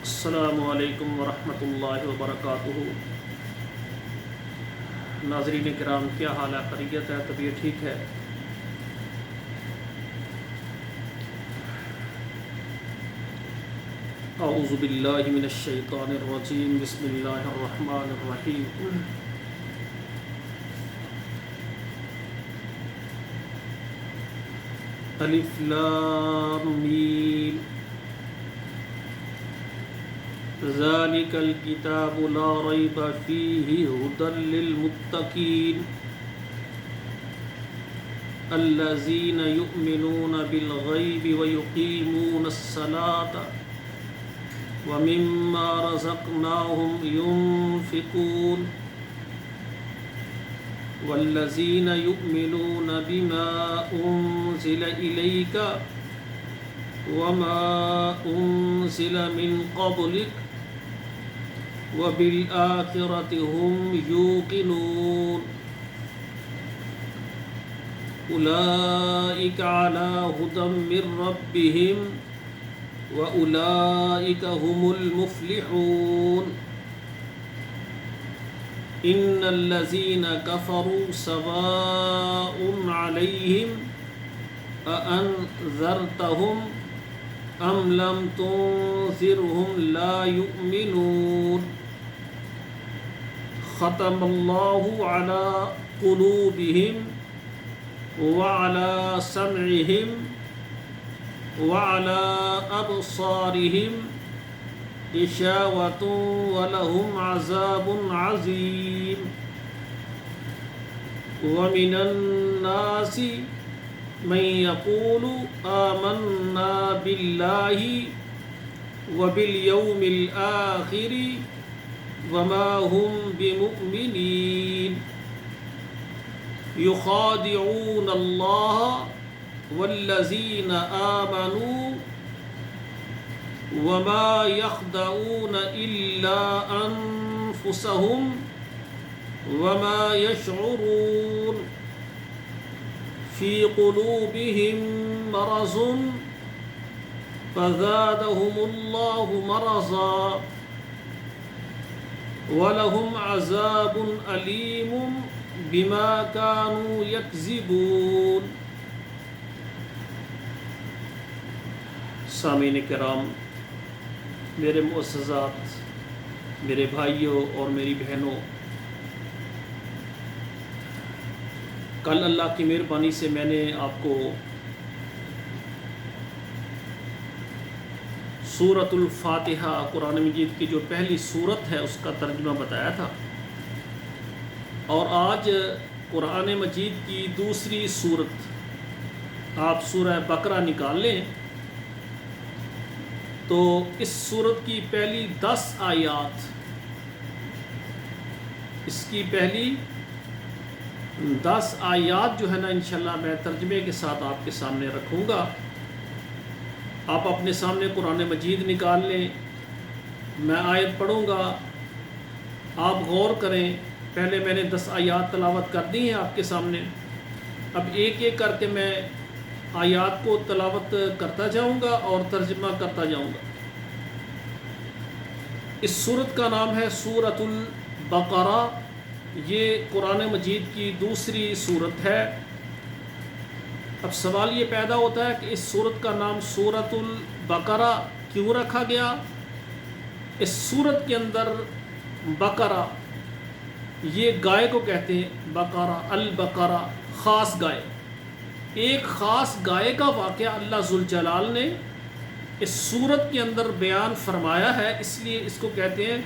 السلام علیکم ورحمۃ اللہ وبرکاتہ۔ ناظرین کرام، کیا حال ہے؟ خیریت ہے؟ طبیعت ٹھیک ہے؟ اعوذ باللہ من الشیطان الرجیم، بسم اللہ الرحمن الرحیم۔ الف لام میم، ذالک الکتاب لا ریب فیہ ھدی للمتقین الذین یؤمنون بالغیب ویقیمون الصلاۃ ومما رزقناہم ينفقون والذین یؤمنون بما انزل الیک وما انزل من قبلک وبالآخرۃ هم یوقنون اولئک علی ھدی من ربہم وَأُولَئِكَ هُمُ الْمُفْلِحُونَ إِنَّ الَّذِينَ كَفَرُوا سَوَاءٌ عَلَيْهِمْ أَأَنذَرْتَهُمْ أَمْ لَمْ تُنذِرْهُمْ لَا يُؤْمِنُونَ ختم اللَّهُ عَلَى قُلُوبِهِمْ وَعَلَى سَمْعِهِمْ وَعَلَى أَبْصَارِهِمْ غِشَاوَةٌ وَلَهُمْ عَذَابٌ عَظِيمٌ وَمِنَ النَّاسِ مَن يَقُولُ آمَنَّا بِاللَّهِ وَبِالْيَوْمِ الْآخِرِ وَمَا هُمْ بِمُؤْمِنِينَ يُخَادِعُونَ اللَّهَ والذین آمنوا وما يخدعون الا انفسهم وما يشعرون في قلوبهم مرض فزادهم الله مرضا ولهم عذاب أليم بما كانوا يكذبون۔ سامعین کرام، میرے معززات، میرے بھائیوں اور میری بہنوں، کل اللہ کی مہربانی سے میں نے آپ کو سورۃ الفاتحہ قرآن مجید کی جو پہلی سورت ہے اس کا ترجمہ بتایا تھا، اور آج قرآن مجید کی دوسری سورت آپ سورہ بقرہ نکال لیں تو اس سورت کی پہلی 10 آیات، اس کی پہلی 10 آیات جو ہے نا انشاءاللہ میں ترجمے کے ساتھ آپ کے سامنے رکھوں گا۔ آپ اپنے سامنے قرآن مجید نکال لیں، میں آیت پڑھوں گا، آپ غور کریں۔ پہلے میں نے 10 آیات تلاوت کر دی ہیں آپ کے سامنے، اب ایک ایک کر کے میں آیات کو تلاوت کرتا جاؤں گا اور ترجمہ کرتا جاؤں گا۔ اس سورت کا نام ہے سورۃ البقرہ، یہ قرآن مجید کی دوسری سورت ہے۔ اب سوال یہ پیدا ہوتا ہے کہ اس سورت کا نام سورۃ البقرہ کیوں رکھا گیا؟ اس سورت کے اندر بقرہ، یہ گائے کو کہتے ہیں بقرہ، البقرہ خاص گائے، ایک خاص گائے کا واقعہ اللہ ذوالجلال نے اس سورت کے اندر بیان فرمایا ہے، اس لیے اس کو کہتے ہیں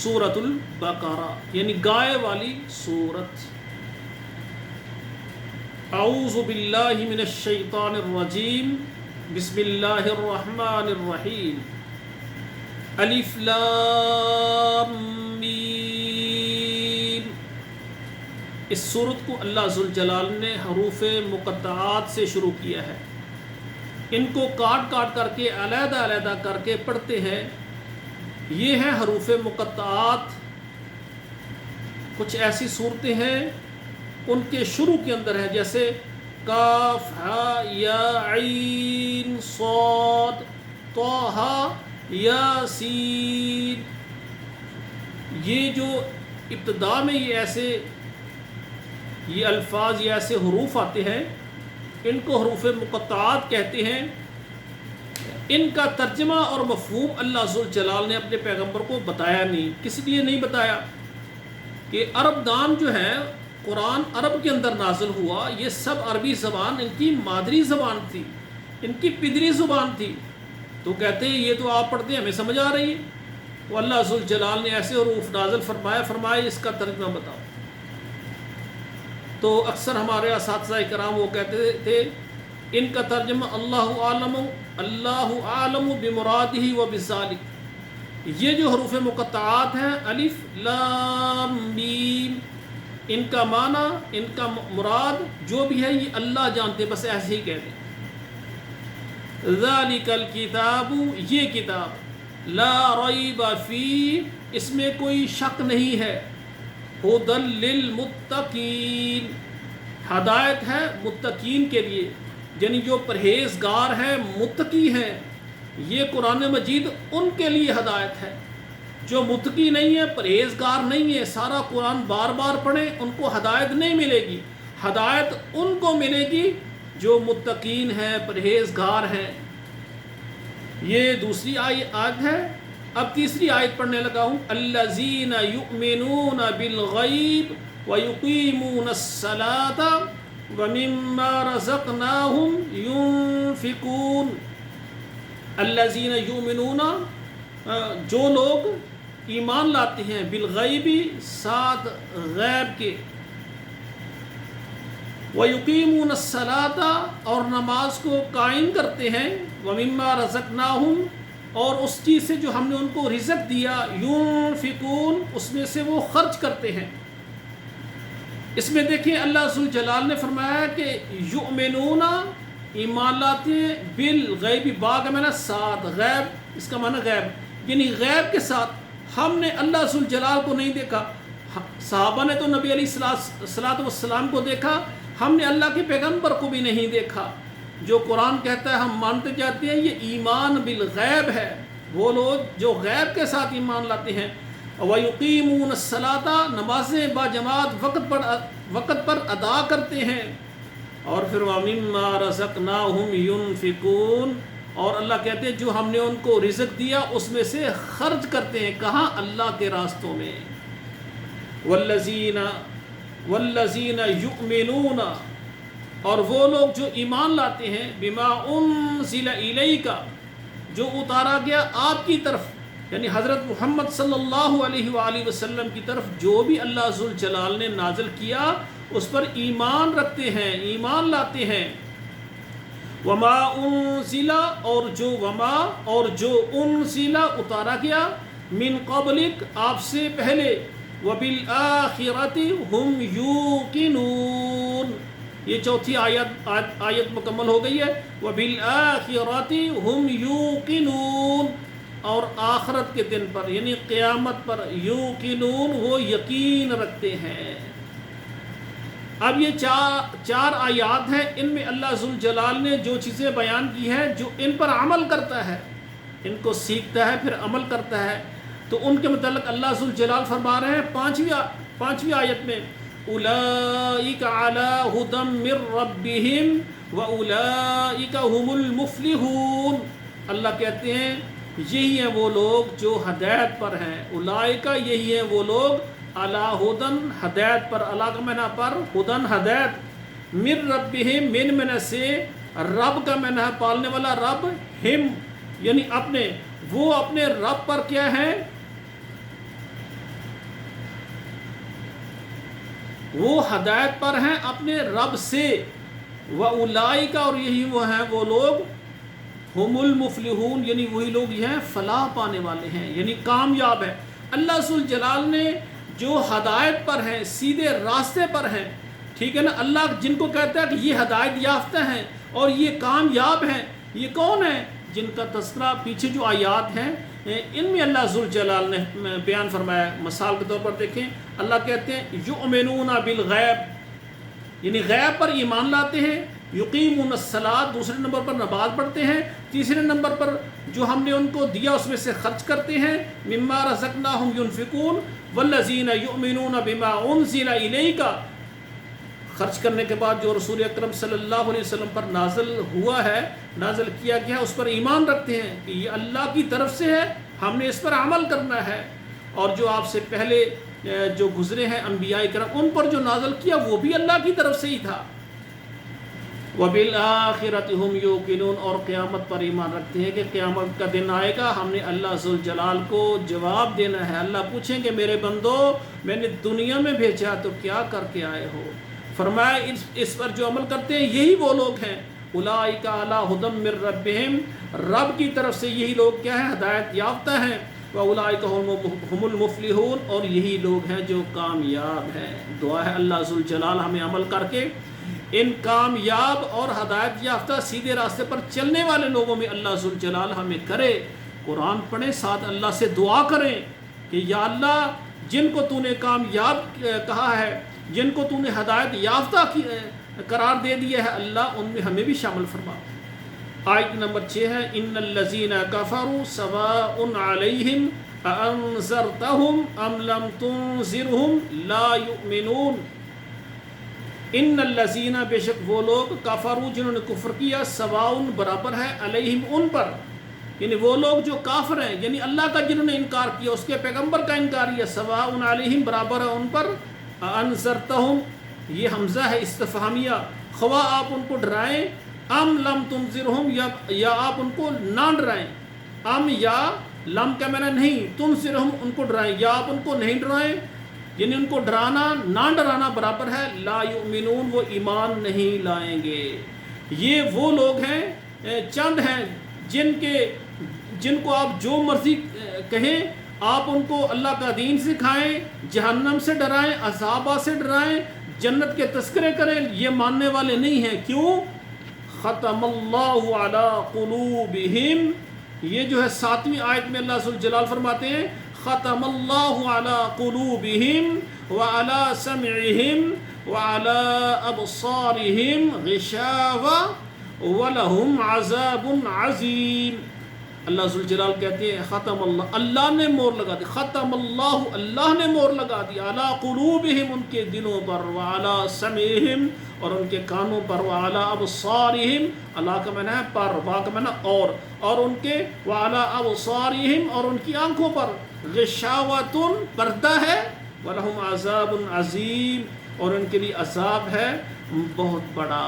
سورۃ البقرہ، یعنی گائے والی سورت۔ اعوذ باللہ من الشیطان الرجیم، بسم اللہ الرحمن الرحیم۔ الف لام میم۔ اس سورت کو اللہ ذوالجلال نے حروف مقطعات سے شروع کیا ہے، ان کو کاٹ کاٹ کر کے علیحدہ علیحدہ کر کے پڑھتے ہیں۔ یہ ہیں حروف مقطعات۔ کچھ ایسی صورتیں ہیں ان کے شروع کے اندر ہیں، جیسے کاف ہا یا عین صاد طہ یاسین، یہ جو ابتدا میں یہ الفاظ یہ ایسے حروف آتے ہیں، ان کو حروف مقطعات کہتے ہیں۔ ان کا ترجمہ اور مفہوم اللہ ذوالجلال نے اپنے پیغمبر کو بتایا نہیں۔ کس لیے نہیں بتایا؟ کہ عرب دان جو ہیں، قرآن عرب کے اندر نازل ہوا، یہ سب عربی زبان ان کی مادری زبان تھی، ان کی پدری زبان تھی، تو کہتے ہیں یہ تو آپ پڑھتے ہیں ہمیں سمجھ آ رہی ہے، تو اللہ ذوالجلال نے ایسے حروف نازل فرمایا اس کا ترجمہ بتاؤ۔ تو اکثر ہمارے اساتذہ کرام وہ کہتے تھے ان کا ترجمہ اللہ عالم بمرادہ و بذالک، یہ جو حروف مقطعات ہیں الف لام میم، ان کا معنی، ان کا مراد جو بھی ہے یہ اللہ جانتے، بس ایسے ہی کہہ دیں۔ ذالک الکتاب، یہ کتاب، لا ریب فیہ، اس میں کوئی شک نہیں ہے، ھدی للمتقین، ہدایت ہے متقین کے لیے، یعنی جو پرہیزگار ہیں، متقی ہیں، یہ قرآن مجید ان کے لیے ہدایت ہے۔ جو متقی نہیں ہے، پرہیزگار نہیں ہے، سارا قرآن بار بار پڑھیں، ان کو ہدایت نہیں ملے گی۔ ہدایت ان کو ملے گی جو متقین ہیں، پرہیزگار ہیں۔ یہ دوسری آیت ہے۔ اب تیسری آیت پڑھنے لگا ہوں۔ الذین یؤمنون بالغیب ویقیمون الصلاة ومما رزقناہم ینفقون۔ الذین یؤمنون، جو لوگ ایمان لاتے ہیں، بالغیبی، ساتھ غیب کے، وَيُقِيمُونَ الصَّلَاةَ، اور نماز کو قائم کرتے ہیں، وَمِمَّا رَزَقْنَاهُمْ، اور اس چیز سے جو ہم نے ان کو رزق دیا، يُنفِقُونَ، اس میں سے وہ خرچ کرتے ہیں۔ اس میں دیکھیں اللہ ذوالجلال نے فرمایا کہ یؤمنون، ایمان لاتے ہیں، بالغیبی، با کا معنی ساتھ، غیب اس کا معنی غیب، یعنی غیب کے ساتھ۔ ہم نے اللہ ذوالجلال کو نہیں دیکھا، صحابہ نے تو نبی علیہ الصلوۃ والسلام کو دیکھا، ہم نے اللہ کے پیغمبر کو بھی نہیں دیکھا۔ جو قرآن کہتا ہے ہم مانتے جاتے ہیں، یہ ایمان بالغیب ہے۔ وہ لوگ جو غیب کے ساتھ ایمان لاتے ہیں، وَيُقِيمُونَ الصَّلَاةَ، نمازیں باجماعت وقت پر ادا کرتے ہیں، اور پھر وَمِمَّا رَزَقْنَاهُمْ يُنفِقُونَ، اور اللہ کہتے ہیں جو ہم نے ان کو رزق دیا اس میں سے خرچ کرتے ہیں۔ کہاں؟ اللہ کے راستوں میں۔ والذین یؤمنون، اور وہ لوگ جو ایمان لاتے ہیں، بما انزل الیک، جو اتارا گیا آپ کی طرف، یعنی حضرت محمد صلی اللہ علیہ وآلہ وسلم کی طرف جو بھی اللہ ذوالجلال نے نازل کیا اس پر ایمان رکھتے ہیں، ایمان لاتے ہیں۔ وما انزل، اور جو انزل اتارا گیا، من قبلک، آپ سے پہلے، وبالآخرۃ ہم یوقنون، یہ چوتھی آیت مکمل ہو گئی ہے۔ وبالآخرۃ ہم یوقنون، اور آخرت کے دن پر یعنی قیامت پر، یوقنون، وہ یقین رکھتے ہیں۔ اب یہ چار آیات ہیں، ان میں اللہ ذوالجلال نے جو چیزیں بیان کی ہیں، جو ان پر عمل کرتا ہے، ان کو سیکھتا ہے پھر عمل کرتا ہے، تو ان کے متعلق اللہ ذوالجلال فرما رہے ہیں پانچویں آیت میں، اولئک علی ھدی من ربہم واولئک ھم المفلحون۔ اللہ کہتے ہیں یہی ہیں وہ لوگ جو ہدایت پر ہیں، اولئک، یہی ہیں وہ لوگ، علی ھدن، ہدایت پر، علی کا معنی پر، ھدن ہدایت، من ربہم، من معنی سے، رب کا معنی ہے پالنے والا رب، ہم یعنی اپنے، وہ اپنے رب پر کیا ہیں؟ وہ ہدایت پر ہیں اپنے رب سے، وَأُولَئِكَ، اور یہی وہ ہیں وہ لوگ، ہم المفلحون، یعنی وہی لوگ یہ ہیں فلاح پانے والے ہیں، یعنی کامیاب ہے۔ اللہ ذوالجلال نے جو ہدایت پر ہیں، سیدھے راستے پر ہیں، ٹھیک ہے نا، اللہ جن کو کہتا ہے کہ یہ ہدایت یافتہ ہیں اور یہ کامیاب ہیں، یہ کون ہیں؟ جن کا تذکرہ پیچھے جو آیات ہیں ان میں اللہ ذوالجلال نے بیان فرمایا۔ مثال کے طور پر دیکھیں، اللہ کہتے ہیں یؤمنون بالغیب، یعنی غیب پر ایمان لاتے ہیں، یقیمون الصلاۃ، دوسرے نمبر پر نماز پڑھتے ہیں، تیسرے نمبر پر جو ہم نے ان کو دیا اس میں سے خرچ کرتے ہیں، مما رزقناہم ينفقون والذین یؤمنون بما انزل الیک، خرچ کرنے کے بعد جو رسول اکرم صلی اللہ علیہ وسلم پر نازل ہوا ہے، نازل کیا گیا، اس پر ایمان رکھتے ہیں کہ یہ اللہ کی طرف سے ہے، ہم نے اس پر عمل کرنا ہے، اور جو آپ سے پہلے جو گزرے ہیں انبیاء کرام ان پر جو نازل کیا وہ بھی اللہ کی طرف سے ہی تھا۔ وَبِالْآخِرَةِ هُمْ يُوقِنُونَ، اور قیامت پر ایمان رکھتے ہیں کہ قیامت کا دن آئے گا، ہم نے اللہ ذوالجلال کو جواب دینا ہے، اللہ پوچھیں کہ میرے بندو میں نے دنیا میں بھیجا تو کیا کر کے آئے ہو؟ فرمایا اس پر جو عمل کرتے ہیں یہی وہ لوگ ہیں، اولئک علی ھدی من ربہم، رب کی طرف سے یہی لوگ کیا ہیں؟ ہدایت یافتہ ہیں، وَأُولَٰئِكَ هُمُ الْمُفْلِحُونَ، اور یہی لوگ ہیں جو کامیاب ہیں۔ دعا ہے اللہ ذوالجلال ہمیں عمل کر کے ان کامیاب اور ہدایت یافتہ سیدھے راستے پر چلنے والے لوگوں میں اللہ ذوالجلال ہمیں کرے۔ قرآن پڑھیں، ساتھ اللہ سے دعا کریں کہ یا اللہ جن کو تو نے کامیاب کہا ہے، جن کو تو نے ہدایت یافتہ قرار دے دیا ہے، اللہ ان میں ہمیں بھی شامل فرما۔ آیت نمبر 6 ہے، ان الذین کفروا سواء علیہم اانذرتہم ام لم تنذرہم لا یؤمنون۔ ان الذین، بے شک وہ لوگ، کفروا جنہوں نے کفر کیا، سواء برابر ہے، علیہم ان پر، یعنی وہ لوگ جو کافر ہیں، یعنی اللہ کا جنہوں نے انکار کیا، اس کے پیغمبر کا انکار کیا، سواء علیہم برابر ہے ان پر، انذرتہم یہ حمزہ ہے استفہامیہ، خواہ آپ ان کو ڈرائیں، ام لم تنذرہم یا آپ ان کو نہ ڈرائیں، ام یا لم کا معنی نہیں، تنذرہم ان کو ڈرائیں یا آپ ان کو نہیں ڈرائیں، یعنی ان کو ڈرانا نہ ڈرانا برابر ہے، لا یؤمنون وہ ایمان نہیں لائیں گے۔ یہ وہ لوگ ہیں، چند ہیں جن کو آپ جو مرضی کہیں، آپ ان کو اللہ کا دین سکھائیں، جہنم سے ڈرائیں، عذابہ سے ڈرائیں، جنت کے تذکرے کریں، یہ ماننے والے نہیں ہیں۔ کیوں؟ ختم اللہ علی قلوبہم، یہ جو ہے 7ویں آیت میں اللہ ذوالجلال فرماتے ہیں، ختم اللہ علی قلوبہم وعلی سمعہم وعلی ابصارہم غشاوہ ولہم عذاب عظیم۔ اللہ ذوالجلال کہتے ہیں ختم اللہ، اللہ نے مور لگا دی، ختم اللہ، اللہ نے مور لگا دی، علی قلوبہم ان کے دلوں پر، وعلی سمعہم اور ان کے کانوں پر، وعلی ابصارہم، اللہ کا معنی ہے پر، با کا معنی اور ان کے، وعلی ابصارہم اور ان کی آنکھوں پر، غشاوۃ پردہ ہے، ولہم عذاب عظیم اور ان کے لیے عذاب ہے بہت بڑا۔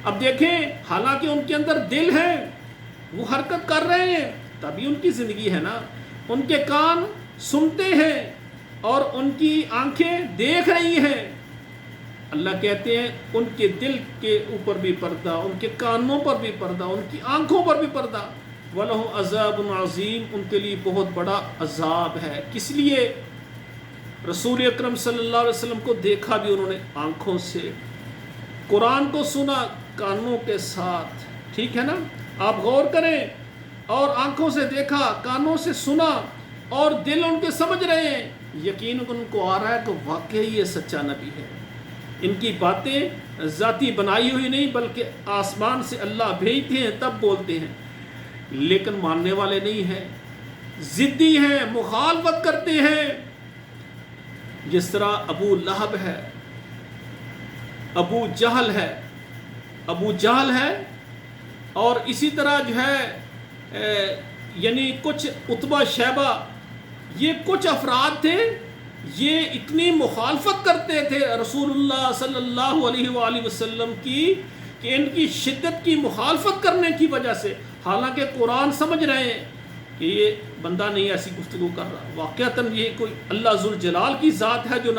اب دیکھیں، حالانکہ ان کے اندر دل ہے، وہ حرکت کر رہے ہیں، تبھی ان کی زندگی ہے نا، ان کے کان سنتے ہیں اور ان کی آنکھیں دیکھ رہی ہیں۔ اللہ کہتے ہیں ان کے دل کے اوپر بھی پردہ، ان کے کانوں پر بھی پردہ، ان کی آنکھوں پر بھی پردہ، وَلَهُمْ عَذَابٌ عَظِيمٌ ان کے لیے بہت بڑا عذاب ہے۔ کس لیے؟ رسول اکرم صلی اللہ علیہ وسلم کو دیکھا بھی انہوں نے آنکھوں سے، قرآن کو سنا کانوں کے ساتھ، ٹھیک ہے نا؟ آپ غور کریں، اور آنکھوں سے دیکھا، کانوں سے سنا، اور دل ان کے سمجھ رہے ہیں، یقین ان کو آ رہا ہے کہ واقعی یہ سچا نبی ہے، ان کی باتیں ذاتی بنائی ہوئی نہیں بلکہ آسمان سے اللہ بھیجتے ہیں تب بولتے ہیں، لیکن ماننے والے نہیں ہیں، ضدی ہیں، مخالفت کرتے ہیں، جس طرح ابو لہب ہے، ابو جہل ہے، اور اسی طرح جو ہے یعنی کچھ عتبہ شیبہ، یہ کچھ افراد تھے، یہ اتنی مخالفت کرتے تھے رسول اللہ صلی اللہ علیہ وآلہ وسلم کی کہ ان کی شدت کی مخالفت کرنے کی وجہ سے، حالانکہ قرآن سمجھ رہے ہیں کہ یہ بندہ نہیں ایسی گفتگو کر رہا، واقعتاً یہ کوئی اللہ ذوالجلال کی ذات ہے جو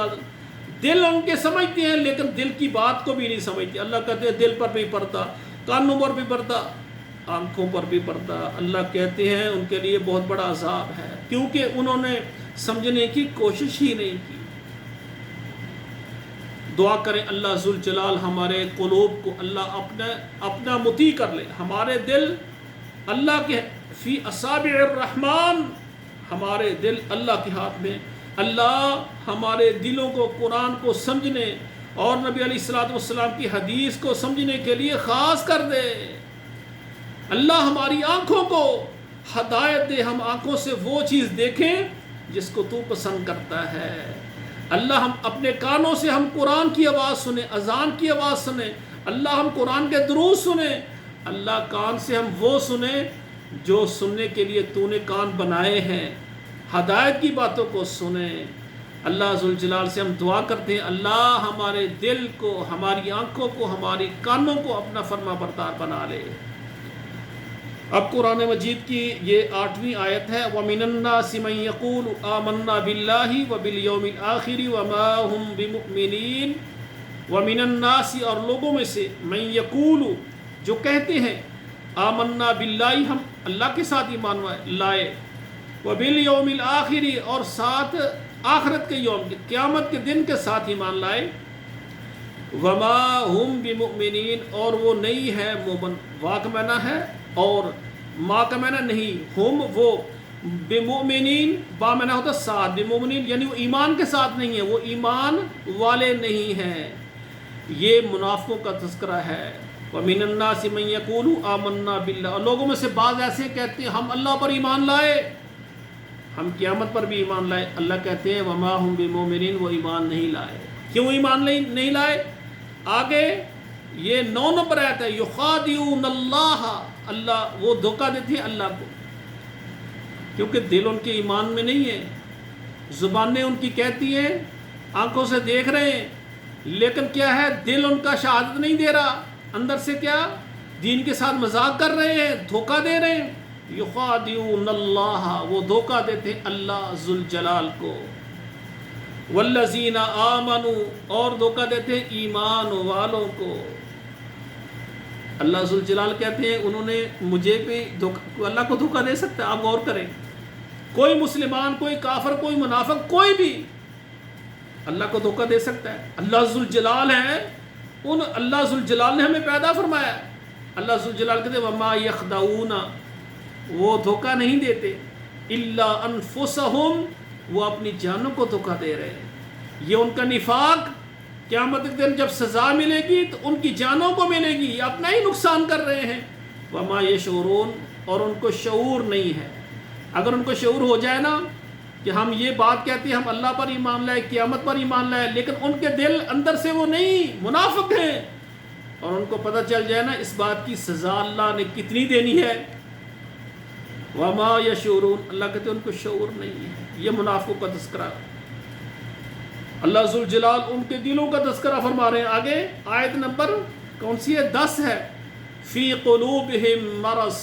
دل ان کے سمجھتے ہیں لیکن دل کی بات کو بھی نہیں سمجھتے۔ اللہ کہتے ہیں دل پر بھی پردہ، کانوں پر بھی پردہ، آنکھوں پر بھی پردہ۔ اللہ کہتے ہیں ان کے لیے بہت بڑا عذاب ہے، کیونکہ انہوں نے سمجھنے کی کوشش ہی نہیں کی۔ دعا کریں اللہ ذوالجلال ہمارے قلوب کو اللہ اپنا مطیع کر لے، ہمارے دل اللہ کے فی اصابع الرحمن، ہمارے دل اللہ کے ہاتھ میں، اللہ ہمارے دلوں کو قرآن کو سمجھنے اور نبی علیہ الصلوۃ والسلام کی حدیث کو سمجھنے کے لیے خاص کر دے۔ اللہ ہماری آنکھوں کو ہدایت دے، ہم آنکھوں سے وہ چیز دیکھیں جس کو تو پسند کرتا ہے۔ اللہ ہم اپنے کانوں سے ہم قرآن کی آواز سنیں، اذان کی آواز سنیں، اللہ ہم قرآن کے دروس سنیں، اللہ کان سے ہم وہ سنیں جو سننے کے لیے تو نے کان بنائے ہیں، ہدایت کی باتوں کو سنیں۔ اللہ ذوالجلال سے ہم دعا کرتے ہیں اللہ ہمارے دل کو، ہماری آنکھوں کو، ہماری کانوں کو اپنا فرما بردار بنا لے۔ اب قرآن مجید کی یہ 8ویں آیت ہے، وَمِنَ النَّاسِ مَن يَقُولُ آمَنَّا بِاللَّهِ وَبِالْيَوْمِ الْآخِرِ وَمَا هُمْ بِمُؤْمِنِينَ۔ وَمِنَ النَّاسِ اور لوگوں میں سے، مَن يَقُولُ جو کہتے ہیں، آمَنَّا بِاللَّهِ ہم اللہ کے ساتھ ایمان لائے، وَبِالْيَوْمِ الْآخِرِ اور ساتھ آخرت کے یوم کے، قیامت کے دن کے ساتھ ایمان لائے، وَمَا هُمْ بِمُؤْمِنِينَ اور وہ نہیں ہے مومن، وا کا معنی ہے اور ما کا معنی نہیں، ہم وہ، بمؤمنین با معنی ہوتا ساتھ، بمؤمنین یعنی وہ ایمان کے ساتھ نہیں ہے، وہ ایمان والے نہیں ہیں۔ یہ منافقوں کا تذکرہ ہے۔ وَمِنَ النَّاسِ مَن يَقُولُ آمَنَّا بِاللَّهِ اور لوگوں میں سے بعض ایسے کہتے ہیں ہم اللہ پر ایمان لائے، ہم قیامت پر بھی ایمان لائے۔ اللہ کہتے ہیں وَمَا هُمْ بِمُؤْمِنِينَ وہ ایمان نہیں لائے۔ کیوں ایمان نہیں لائے؟ آگے یہ 9 نمبر آیت ہے، یخادعون اللہ، اللہ وہ دھوکہ دیتے ہیں اللہ کو، کیونکہ دل ان کے ایمان میں نہیں ہے، زبانیں ان کی کہتی ہیں، آنکھوں سے دیکھ رہے ہیں، لیکن کیا ہے، دل ان کا شہادت نہیں دے رہا، اندر سے کیا، دین کے ساتھ مذاق کر رہے ہیں، دھوکہ دے رہے ہیں۔ یخادعون اللہ وہ دھوکہ دیتے ہیں اللہ ذوالجلال کو، والذین آمنوا اور دھوکہ دیتے ہیں ایمان والوں کو۔ اللہ ذوالجلال کہتے ہیں انہوں نے مجھے بھی اللہ کو دھوکہ دے سکتا ہے؟ آپ غور کریں، کوئی مسلمان، کوئی کافر، کوئی منافق، کوئی بھی اللہ کو دھوکہ دے سکتا ہے؟ اللہ ذوالجلال ہے، اللہ ذوالجلال نے ہمیں پیدا فرمایا۔ اللہ ذوالجلال کہتے ہیں وما یخدعون وہ دھوکہ نہیں دیتے، الا انفسہم وہ اپنی جانوں کو دھوکہ دے رہے ہیں۔ یہ ان کا نفاق قیامت کے دن جب سزا ملے گی تو ان کی جانوں کو ملے گی، یہ اپنا ہی نقصان کر رہے ہیں۔ وما یشعرون اور ان کو شعور نہیں ہے۔ اگر ان کو شعور ہو جائے نا کہ ہم یہ بات کہتے ہیں ہم اللہ پر ایمان لائے، قیامت پر ایمان لائے، لیکن ان کے دل اندر سے وہ نہیں، منافق ہیں، اور ان کو پتہ چل جائے نا اس بات کی سزا اللہ نے کتنی دینی ہے، وما یشعرون اللہ کہتے ہیں ان کو شعور نہیں ہے۔ یہ منافقوں کا تذکرہ، اللہ ذوالجلال ان کے دلوں کا تذکرہ فرما رہے ہیں۔ آگے آیت نمبر کون سی ہے؟ 10 ہے، فی قلوبہم مرض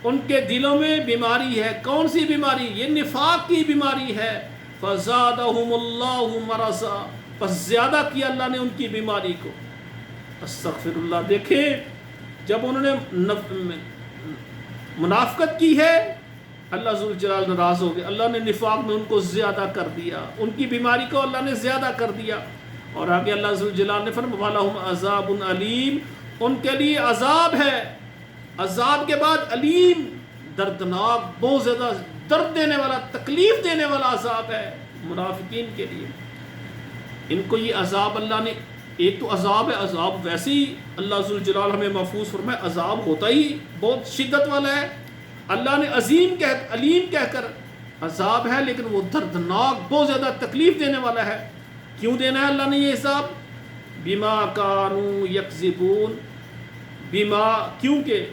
ان کے دلوں میں بیماری ہے۔ کون سی بیماری؟ یہ نفاق کی بیماری ہے۔ فزادہم اللہ مرضا پس زیادہ کیا اللہ نے ان کی بیماری کو۔ استغفر اللہ۔ دیکھیں جب انہوں نے منافقت کی ہے اللہ ذوالجلال ناراض ہو گئے، اللہ نے نفاق میں ان کو زیادہ کر دیا، ان کی بیماری کو اللہ نے زیادہ کر دیا۔ اور آگے اللہ ذوالجلال نے فرمایا وَلَهُمْ عَذَابٌ علیم ان کے لیے عذاب ہے، عذاب کے بعد علیم دردناک، بہت زیادہ درد دینے والا، تکلیف دینے والا عذاب ہے منافقین کے لیے۔ ان کو یہ عذاب اللہ نے، ایک تو عذاب ہے، عذاب ویسے ہی اللہ ذوالجلال ہمیں محفوظ فرمائے، عذاب ہوتا ہی بہت شدت والا ہے۔ اللہ نے علیم کہہ کر عذاب ہے، لیکن وہ دردناک، بہت زیادہ تکلیف دینے والا ہے۔ کیوں دینا ہے اللہ نے یہ حساب؟ بما کانوا یکذبون بما کیونکہ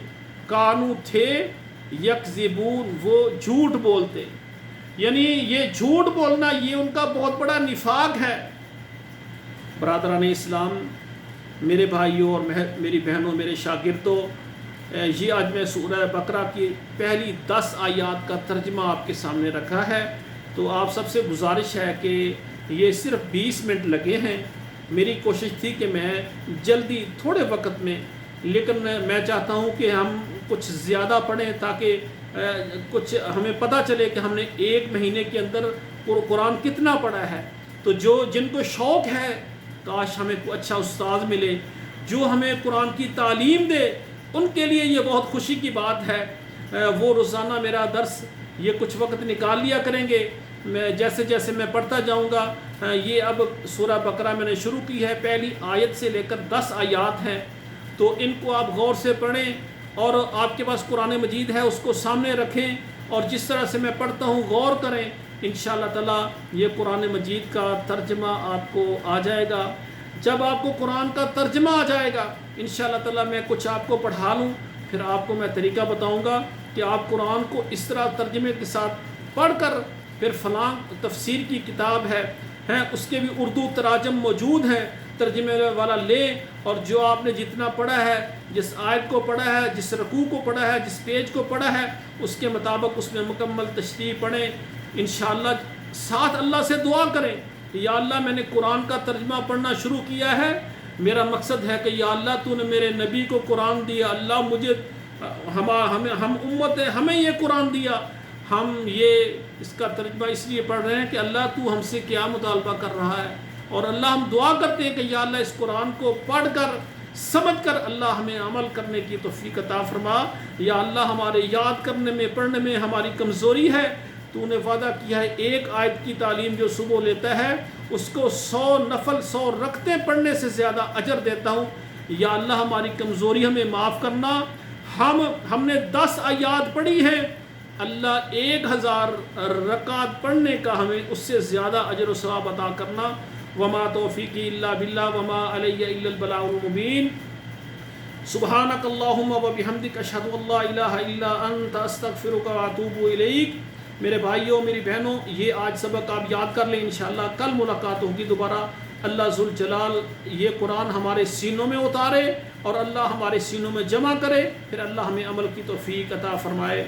کانو تھے یکذبون وہ جھوٹ بولتے، یعنی یہ جھوٹ بولنا یہ ان کا بہت بڑا نفاق ہے۔ برادران اسلام، میرے بھائیوں اور میری بہنوں، میرے شاگردوں، یہ آج میں سورہ بقرہ کی پہلی 10 آیات کا ترجمہ آپ کے سامنے رکھا ہے۔ تو آپ سب سے گزارش ہے کہ یہ صرف 20 منٹ لگے ہیں، میری کوشش تھی کہ میں جلدی تھوڑے وقت میں، لیکن میں چاہتا ہوں کہ ہم کچھ زیادہ پڑھیں تاکہ کچھ ہمیں پتہ چلے کہ ہم نے 1 مہینے کے اندر قرآن کتنا پڑھا ہے۔ تو جن کو شوق ہے کاش ہمیں کوئی اچھا استاد ملے جو ہمیں قرآن کی تعلیم دے، ان کے لیے یہ بہت خوشی کی بات ہے۔ وہ روزانہ میرا درس یہ کچھ وقت نکال لیا کریں گے، میں جیسے جیسے میں پڑھتا جاؤں گا۔ یہ اب سورہ بقرہ میں نے شروع کی ہے، پہلی آیت سے لے کر 10 آیات ہیں، تو ان کو آپ غور سے پڑھیں اور آپ کے پاس قرآن مجید ہے اس کو سامنے رکھیں اور جس طرح سے میں پڑھتا ہوں غور کریں، انشاءاللہ تعالیٰ یہ قرآن مجید کا ترجمہ آپ کو آ جائے گا۔ جب آپ کو قرآن کا ترجمہ آ جائے گا انشاءاللہ تعالیٰ میں کچھ آپ کو پڑھا لوں، پھر آپ کو میں طریقہ بتاؤں گا کہ آپ قرآن کو اس طرح ترجمے کے ساتھ پڑھ کر پھر فلاں تفسیر کی کتاب ہے اس کے بھی اردو تراجم موجود ہیں، ترجمے والا لیں اور جو آپ نے جتنا پڑھا ہے، جس آیت کو پڑھا ہے، جس رکوع کو پڑھا ہے، جس پیج کو پڑھا ہے، اس کے مطابق اس میں مکمل تشریح پڑھیں۔ انشاءاللہ ساتھ اللہ سے دعا کریں کہ یا اللہ میں نے قرآن کا ترجمہ پڑھنا شروع کیا ہے، میرا مقصد ہے کہ یا اللہ تو نے میرے نبی کو قرآن دیا، اللہ مجھے ہم امت ہیں، ہمیں یہ قرآن دیا، ہم یہ اس کا ترجمہ اس لیے پڑھ رہے ہیں کہ اللہ تو ہم سے کیا مطالبہ کر رہا ہے، اور اللہ ہم دعا کرتے ہیں کہ یا اللہ اس قرآن کو پڑھ کر سمجھ کر اللہ ہمیں عمل کرنے کی توفیق عطا فرما۔ یا اللہ ہمارے یاد کرنے میں پڑھنے میں ہماری کمزوری ہے، تو نے وعدہ کیا ہے ایک آیت کی تعلیم جو صبح لیتا ہے اس کو 100 نفل 100 رکعتیں پڑھنے سے زیادہ اجر دیتا ہوں۔ یا اللہ ہماری کمزوری ہمیں معاف کرنا، ہم نے 10 آیات پڑھی ہیں، اللہ 1000 رکعت پڑھنے کا ہمیں اس سے زیادہ اجر و ثواب عطا کرنا۔ وما توفیقی الا باللہ وما علی الا البلاغ المبین۔ سبحانک اللہم و بحمدک اشہد ان لا الہ الا انت استغفرک و اتوب الیک۔ میرے بھائیوں میری بہنوں، یہ آج سبق آپ یاد کر لیں، انشاءاللہ کل ملاقات ہوگی دوبارہ۔ اللہ ذوالجلال یہ قرآن ہمارے سینوں میں اتارے اور اللہ ہمارے سینوں میں جمع کرے، پھر اللہ ہمیں عمل کی توفیق عطا فرمائے۔